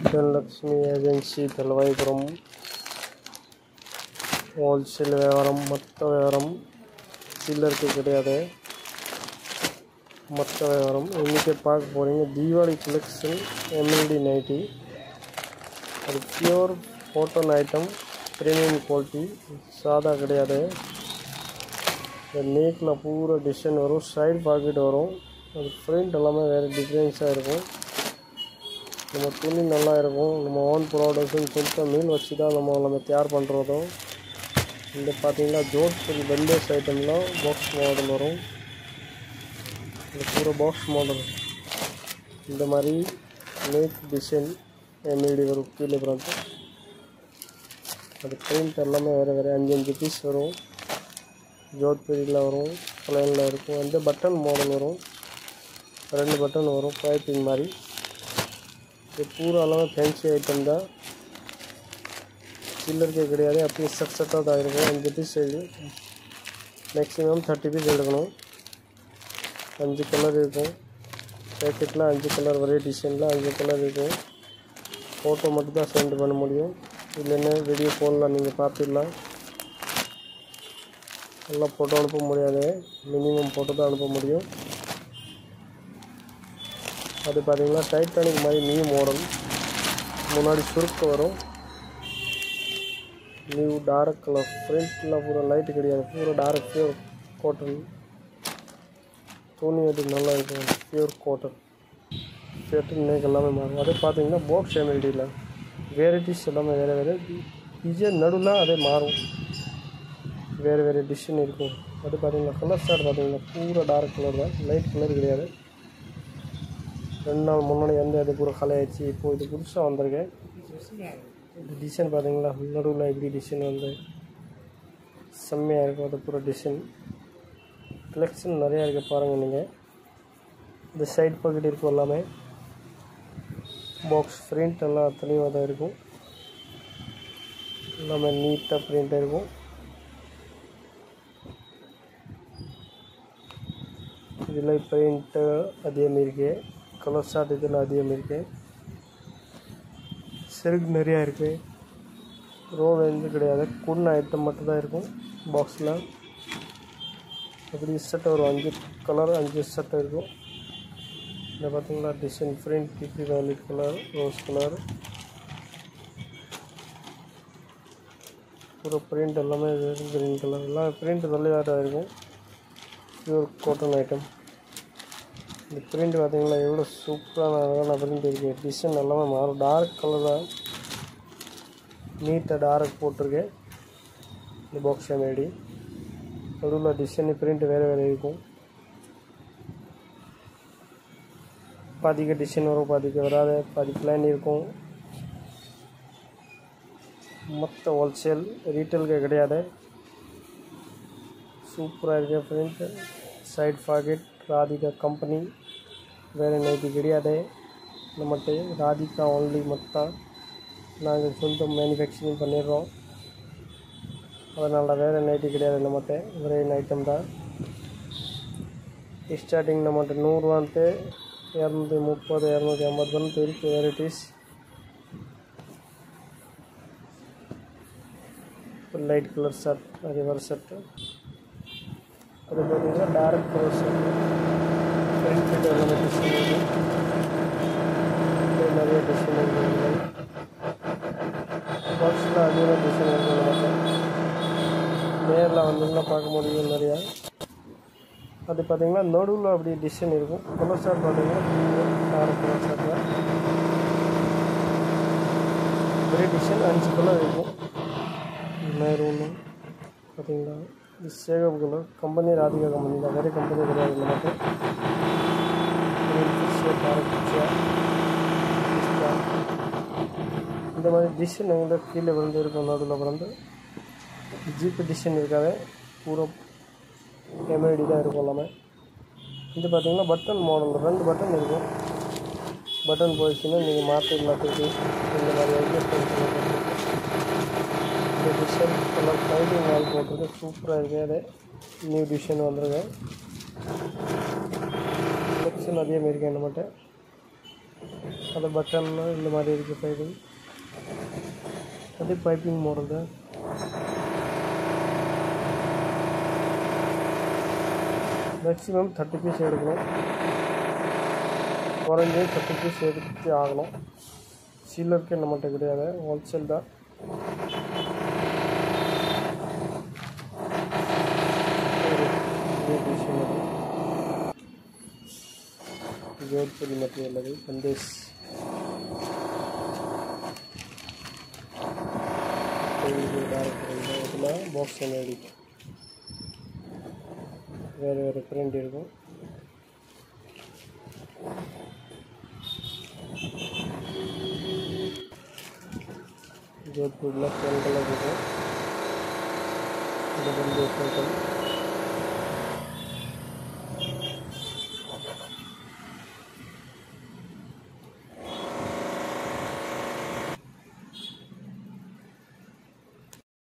Dhanlaxmi agency तलवाईपुरम wholesale व्यवहार मत्त व्यवहार चिल्लर के கிடையாது மொத்த வியாபாரம் இன்னைக்கு பார்க்க போறீங்க தீபாவளி கலெக்ஷன் எம்எல்டி நைட்டி அது pure cotton item premium quality சாதா கிடையாது இந்த neckல பூரா டிசைன் வரும் சைடு பாக்கெட் வரும் அது பிரிண்ட் எல்லாமே வேற டிஃபரன்ஸா இருக்கும் நம்ம துணி நல்லா இருக்கும் நம்ம ஓன் ப்ராடக்ட்ஸ் சொந்த மீல் வச்சு தான் நம்ம தயார் பண்றோம் இந்த பாத்தீங்கன்னா ஜோத்பூர் வெல்லேஸ் ஐட்டம்லாம் பாக்ஸ் மாடல் வரும் இது பூரா பாக்ஸ் மாடல் இந்த மாதிரி neck டிசைன் எம்எல்டி வரும் கீழே பிராண்ட் அது பிரிண்ட் எல்லாமே வேற வேற 5 பீஸ் வரும் ஜோத்பூரில வரும் பிளைன்ல இருக்கும் அந்த பட்டன் மாடல் வரும் ரெண்டு பட்டன் வரும் பைப்பிங் மாதிரி ये पूरा எல்லாமே ஃபேன்சி ஐட்டம் தான் சில்லர் கே கிடையாது அப்படியே செட்டா தான் இருக்கும் 5 பீஸ் மேக்ஸिमम 30 பீஸ் எடுக்கணும் 5 கலர் இருக்கும் பேக்கெட்ல 5 கலர் ஒரே டிசைன்ல 5 கலர் இருக்கும் போட்டோ மட்டும் தான் சென்ட் பண்ண முடியும் இல்லனா வீடியோ கால்ல நீங்க பார்த்துடலாம் எல்லா போட்டோ அனுப்ப முடியாது மினிமம் போட்டோ தான் அனுப்ப முடியும் அது பாத்தீங்கன்னா டைட்டானிக் மாதிரி நியூ மாடல் முன்னாடி சுருக்கு வரும் நியூ டார்க் கலர் ஃப்ரண்ட்ல பூரா லைட் கிடையாது பூரா டார்க் பியூர் காட்டன் துணி அது நல்லா இருக்கும் பியூர் காட்டன் பேட்டர்ன் neck எல்லாமே மாறும் அது பாத்தீங்கன்னா பாக்ஸ் எம்எல்டில வெரைட்டிஸ் எல்லாமே வேற வேற டிசைன் நடுவுல அதே மாறும் வேற வேற டிசைன் இருக்கும் அது பாத்தீங்கன்னா கலர் ஸ்டார் பாத்தீங்கன்னா பூரா டார்க் கலர் தான் லைட் கலர் கிடையாது ரெண்டு நாள் முன்னாடி அது பூரா கலையாச்சு இப்போ இது புதுசா வந்திருக்கு இந்த டிசைன் பாத்தீங்களா நடுவுல இப்படி டிசைன் வந்து செம்மையா இருக்கு அது பூரா டிசைன் கலெக்ஷன் நிறைய இருக்கு பாருங்க நீங்க இந்த சைடு பாக்கெட் இருக்கு எல்லாமே பாக்ஸ் பிரிண்ட் எல்லாம் தெளிவா தான் இருக்கும் எல்லாமே நீட்டா பிரிண்ட் இருக்கும் இதுல பிரிண்ட் அதே மாதிரி இருக்கு कलर शार्ट இதெல்ல அதிகமா இருக்கு சில்க் நிறைய இருக்கு ரோ வந்து கிடையாது குன்ன ஐட்டம் மட்டும் தான் இருக்கும் பாக்ஸ்ல அப்படி செட் ஒரு 5 கலர் 5 செட் இருக்கும் இந்த பாத்தீங்களா டிசைன் பிரிண்ட் பிபி வயலட் கலர் ரோஸ் கலர் பூரா பிரிண்ட் எல்லாமே கிரீன் கலர் எல்லாம் பிரிண்ட் வெள்ளையா இருக்கும் பியூர் காட்டன் ஐட்டம் இந்த பிரிண்ட் பாத்தீங்களா எவ்வளவு சூப்பரான பிரிண்ட் இருக்கு டிசைன் எல்லாமே மாறும் டார்க் கலர்ல நீட்டா டார்க் போட்டுருக்கு இந்த பாக்ஸ் எம்எல்டி நடுவுல டிசைன் பிரிண்ட் வேற வேற இருக்கும் பாதிக்கு டிசைன் வரும் பாதிக்கு வராது பாதி பிளைன் இருக்கும் மொத்த ஹோல்சேல் ரீட்டெயில் கிடையாது சூப்பரா இருக்கு print side packet Radhika company வேற நைட்டி கிடையாது நம்மட்ட ராதிகா only மட்டும் நாங்க சொந்த manufacturing பண்ணிரோம் அதனால வேற நைட்டி கிடையாது நம்மட்ட ஒரே ஐட்டம் தான் ஸ்டார்டிங் நம்மட்ட 100 வந்து 230 250 வந்து இருக்கு varieties light colour shirt river shirt அது பாத்தீங்கன்னா டார்க் கலர் ஷர்ட் பிரிண்ட் எல்லாமே டிசைன் இருக்கு நிறைய டிசைன் இருக்கு பாக்ஸ்ல அதிக டிசைன் இருக்கு நேர்ல வந்தீங்கன்னா பார்க்க முடியும் நிறைய அது பாத்தீங்கன்னா நடுவுல அப்படி டிசைன் இருக்கும் கலர் ஷர்ட் பாத்தீங்கன்னா டார்க் கலர் ஷர்ட் ஒரே டிசைன் 5 கலர் இருக்கும் மெரூன் பாத்தீங்களா இது சேகப் கலர் कंपनी ராதிகா कंपनी தான் வேற कंपनी கிடையாது நமக்கு இந்த மாதிரி டிசைன் வந்து கீழே வந்து இருக்கும் நடுவுல வந்து ஜிப் டிசைன் இருக்காது பூரா எம்எல்டி தான் இருக்கும் எல்லாமே இது பாத்தீங்கன்னா பட்டன் மாடல் ரெண்டு பட்டன் இருக்கும் பட்டன் பொசிஷனை நீங்க மாத்திடலாம் இந்த மாதிரி அட்ஜஸ்ட் பண்ணிக்கலாம் இந்த டிசைன் கலர் டைலிங் வால் போட்டு சூப்பரா இருக்கு நியூ டிசைன் வந்திருக்கு கலெக்ஷன் அதே மாதிரி நம்மட்ட அது பட்டன் இந்த மாதிரி இருக்குது சைடு. அது பைப்பிங் மாடல் தான். மேக்ஸிமம் 30 பீஸ் எடுக்கணும், குறைஞ்சது 30 பீஸ் எடுத்து ஆகணும். சீலருக்கு நம்மகிட்ட கிடையாது, ஹோல்சேல் தான். ஜோத்பூரி மெட்டீரியல் அது பந்தேஸ். இதில் பாக்ஸ் எம்எல்டி வேறு வேறு பிரிண்ட் இருக்கும். ஜோத்பூரில் 10 கலர் இருக்கும். இது வந்து